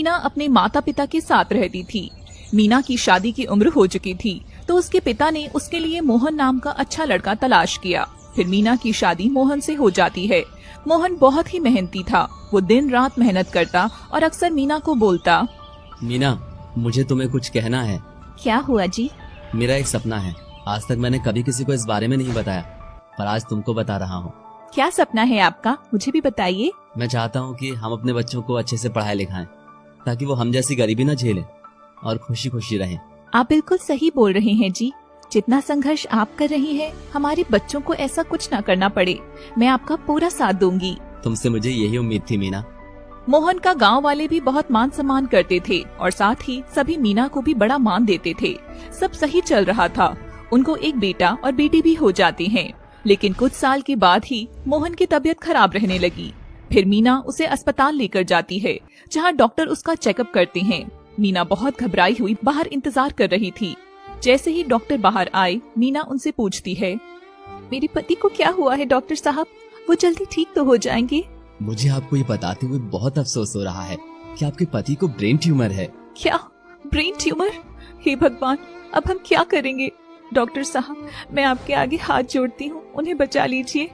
मीना अपने माता पिता के साथ रहती थी। मीना की शादी की उम्र हो चुकी थी, तो उसके पिता ने उसके लिए मोहन नाम का अच्छा लड़का तलाश किया। फिर मीना की शादी मोहन से हो जाती है। मोहन बहुत ही मेहनती था। वो दिन रात मेहनत करता और अक्सर मीना को बोलता, मीना, मुझे तुम्हें कुछ कहना है। क्या हुआ जी? मेरा एक सपना है। आज तक मैंने कभी किसी को इस बारे में नहीं बताया, पर आज तुमको बता रहा हूँ। क्या सपना है आपका? मुझे भी बताइए। मैं चाहता हूँ कि हम अपने बच्चों को अच्छे से पढ़ाए लिखाएं, ताकि वो हम जैसी गरीबी न झेलें और खुशी खुशी रहें। आप बिल्कुल सही बोल रहे हैं जी। जितना संघर्ष आप कर रही हैं, हमारे बच्चों को ऐसा कुछ ना करना पड़े। मैं आपका पूरा साथ दूंगी। तुमसे मुझे यही उम्मीद थी मीना। मोहन का गांव वाले भी बहुत मान सम्मान करते थे और साथ ही सभी मीना को भी बड़ा मान देते थे। सब सही चल रहा था। उनको एक बेटा और बेटी भी हो जाते हैं। लेकिन कुछ साल के बाद ही मोहन की तबीयत खराब रहने लगी। फिर मीना उसे अस्पताल लेकर जाती है, जहां डॉक्टर उसका चेकअप करते हैं। मीना बहुत घबराई हुई बाहर इंतजार कर रही थी। जैसे ही डॉक्टर बाहर आए, मीना उनसे पूछती है, मेरे पति को क्या हुआ है डॉक्टर साहब? वो जल्दी ठीक तो हो जाएंगे? मुझे आपको ये बताते हुए बहुत अफसोस हो रहा है कि आपके पति को ब्रेन ट्यूमर है। क्या? Brain tumour? हे भगवान, अब हम क्या करेंगे? डॉक्टर साहब, मैं आपके आगे हाथ जोड़ती हूँ, उन्हें बचा लीजिए।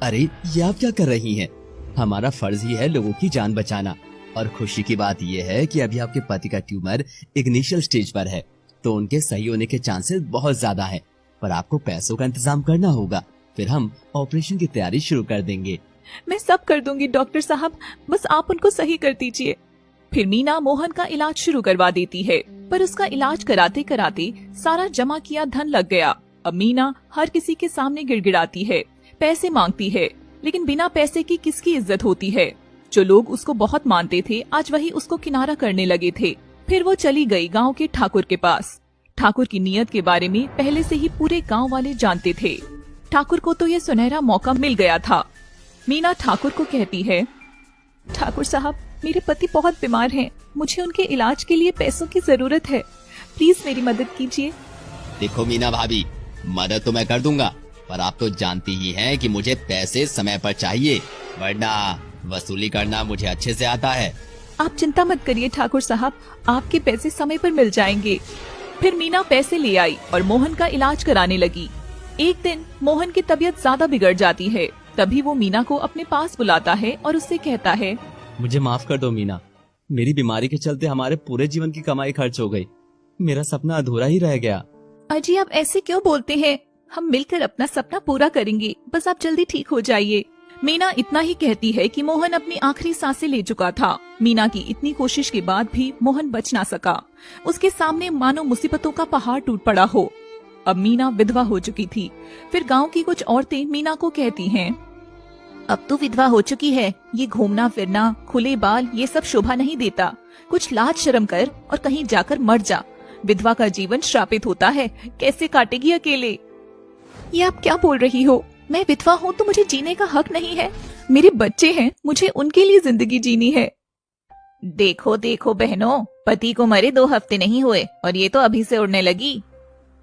अरे, ये आप क्या कर रही हैं? हमारा फर्ज ही है लोगों की जान बचाना। और खुशी की बात यह है कि अभी आपके पति का ट्यूमर इनिशियल स्टेज पर है, तो उनके सही होने के चांसेस बहुत ज्यादा हैं। पर आपको पैसों का इंतजाम करना होगा, फिर हम ऑपरेशन की तैयारी शुरू कर देंगे। मैं सब कर दूंगी डॉक्टर साहब, बस आप उनको सही कर दीजिए। फिर मीना मोहन का इलाज शुरू करवा देती है, पर उसका इलाज कराते कराते सारा जमा किया धन लग गया। अब मीना हर किसी के सामने गिड़गिड़ाती है, पैसे मांगती है, लेकिन बिना पैसे की किसकी इज्जत होती है? जो लोग उसको बहुत मानते थे, आज वही उसको किनारा करने लगे थे। फिर वो चली गई गांव के ठाकुर के पास। ठाकुर की नीयत के बारे में पहले से ही पूरे गांव वाले जानते थे। ठाकुर को तो ये सुनहरा मौका मिल गया था। मीना ठाकुर को कहती है, ठाकुर साहब, मेरे पति बहुत बीमार हैं। मुझे उनके इलाज के लिए पैसों की जरूरत है। प्लीज मेरी मदद कीजिए। देखो मीना भाभी, मदद तो मैं कर दूंगा, पर आप तो जानती ही हैं कि मुझे पैसे समय पर चाहिए, वरना वसूली करना मुझे अच्छे से आता है। आप चिंता मत करिए ठाकुर साहब, आपके पैसे समय पर मिल जाएंगे। फिर मीना पैसे ले आई और मोहन का इलाज कराने लगी। एक दिन मोहन की तबीयत ज्यादा बिगड़ जाती है। तभी वो मीना को अपने पास बुलाता है और उससे कहता है, मुझे माफ कर दो मीना, मेरी बीमारी के चलते हमारे पूरे जीवन की कमाई खर्च हो गई। मेरा सपना अधूरा ही रह गया। अजी, आप ऐसे क्यों बोलते हैं? हम मिलकर अपना सपना पूरा करेंगे, बस आप जल्दी ठीक हो जाइए। मीना इतना ही कहती है कि मोहन अपनी आखिरी सांसें ले चुका था। मीना की इतनी कोशिश के बाद भी मोहन बच ना सका। उसके सामने मानो मुसीबतों का पहाड़ टूट पड़ा हो। अब मीना विधवा हो चुकी थी। फिर गांव की कुछ औरतें मीना को कहती हैं, अब तो विधवा हो चुकी है, ये घूमना फिरना, खुले बाल, ये सब शोभा नहीं देता। कुछ लाज शर्म कर और कहीं जाकर मर जा। विधवा का जीवन श्रापित होता है, कैसे काटेगी अकेले? ये आप क्या बोल रही हो? मैं विधवा हूँ तो मुझे जीने का हक नहीं है? मेरे बच्चे हैं, मुझे उनके लिए जिंदगी जीनी है। देखो देखो बहनों, पति को मरे 2 हफ्ते नहीं हुए और ये तो अभी से उड़ने लगी।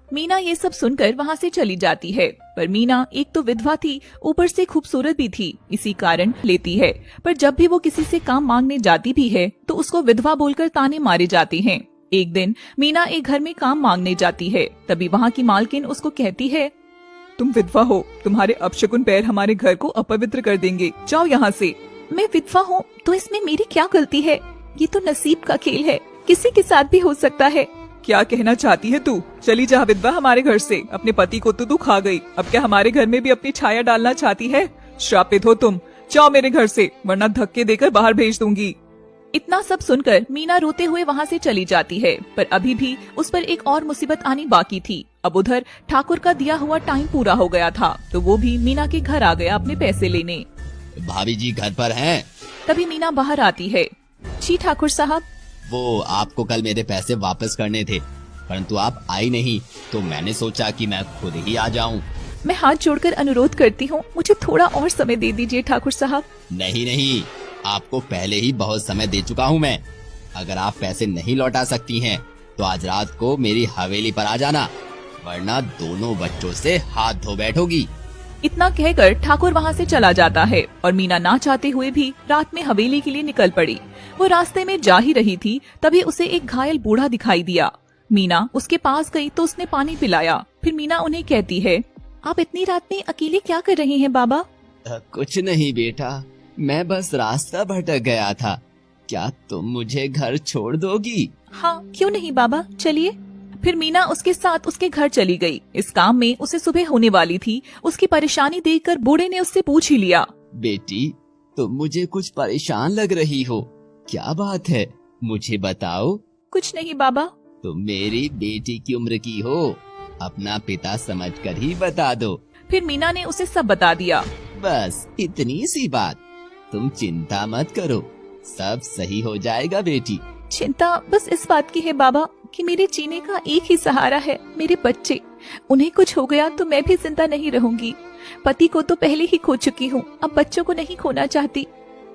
मीना ये सब सुनकर वहाँ से चली जाती है। पर मीना एक तो विधवा थी, ऊपर से खूबसूरत भी थी, इसी कारण लेती है। पर जब भी वो किसी से काम मांगने जाती भी है तो उसको विधवा बोलकर ताने मारे जाते हैं। एक दिन मीना एक घर में काम मांगने जाती है। तभी वहाँ की मालकिन उसको कहती है, तुम विधवा हो, तुम्हारे अपशकुन पैर हमारे घर को अपवित्र कर देंगे, जाओ यहाँ से। मैं विधवा हूँ तो इसमें मेरी क्या गलती है? ये तो नसीब का खेल है, किसी के साथ भी हो सकता है। क्या कहना चाहती है तू? चली जा विधवा हमारे घर से। अपने पति को तो तू खा गई, अब क्या हमारे घर में भी अपनी छाया डालना चाहती है? श्रापित हो तुम, जाओ मेरे घर से, वरना धक्के देकर बाहर भेज दूंगी। इतना सब सुनकर मीना रोते हुए वहाँ से चली जाती है। पर अभी भी उस पर एक और मुसीबत आनी बाकी थी। अब उधर ठाकुर का दिया हुआ टाइम पूरा हो गया था, तो वो भी मीना के घर आ गया अपने पैसे लेने। भाभी जी घर पर हैं? तभी मीना बाहर आती है। जी ठाकुर साहब। वो आपको कल मेरे पैसे वापस करने थे, परंतु आप आई नहीं, तो मैंने सोचा कि मैं खुद ही आ जाऊं। मैं हाथ जोड़कर अनुरोध करती हूँ, मुझे थोड़ा और समय दे दीजिए ठाकुर साहब। नहीं नहीं, आपको पहले ही बहुत समय दे चुका हूँ मैं। अगर आप पैसे नहीं लौटा सकती हैं, तो आज रात को मेरी हवेली पर आ जाना, वरना दोनों बच्चों से हाथ धो बैठोगी। इतना कहकर ठाकुर वहाँ से चला जाता है और मीना ना चाहते हुए भी रात में हवेली के लिए निकल पड़ी। वो रास्ते में जा ही रही थी, तभी उसे एक घायल बूढ़ा दिखाई दिया। मीना उसके पास गई तो उसने पानी पिलाया। फिर मीना उन्हें कहती है, आप इतनी रात में अकेले क्या कर रहे हैं बाबा? कुछ नहीं बेटा, मैं बस रास्ता भटक गया था। क्या तुम मुझे घर छोड़ दोगी? हाँ, क्यों नहीं बाबा, चलिए। फिर मीना उसके साथ उसके घर चली गई। इस काम में उसे सुबह होने वाली थी। उसकी परेशानी देखकर बूढ़े ने उससे पूछ ही लिया, बेटी तुम मुझे कुछ परेशान लग रही हो, क्या बात है मुझे बताओ। कुछ नहीं बाबा। तुम मेरी बेटी की उम्र की हो, अपना पिता समझकर ही बता दो। फिर मीना ने उसे सब बता दिया। बस इतनी सी बात, तुम चिंता मत करो, सब सही हो जाएगा बेटी। चिंता बस इस बात की है बाबा कि मेरे जीने का एक ही सहारा है, मेरे बच्चे। उन्हें कुछ हो गया तो मैं भी जिंदा नहीं रहूंगी। पति को तो पहले ही खो चुकी हूँ, अब बच्चों को नहीं खोना चाहती।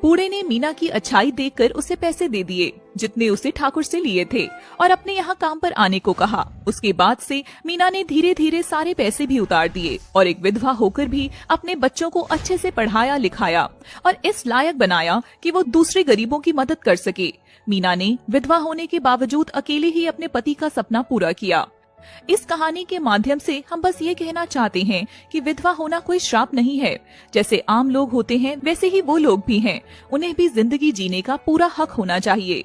बूढ़े ने मीना की अच्छाई देखकर उसे पैसे दे दिए, जितने उसे ठाकुर से लिए थे, और अपने यहाँ काम पर आने को कहा। उसके बाद से मीना ने धीरे धीरे सारे पैसे भी उतार दिए और एक विधवा होकर भी अपने बच्चों को अच्छे से पढ़ाया लिखाया और इस लायक बनाया कि वो दूसरे गरीबों की मदद कर सके। मीना ने विधवा होने के बावजूद अकेले ही अपने पति का सपना पूरा किया। इस कहानी के माध्यम से हम बस ये कहना चाहते हैं कि विधवा होना कोई श्राप नहीं है। जैसे आम लोग होते हैं वैसे ही वो लोग भी हैं। उन्हें भी जिंदगी जीने का पूरा हक होना चाहिए।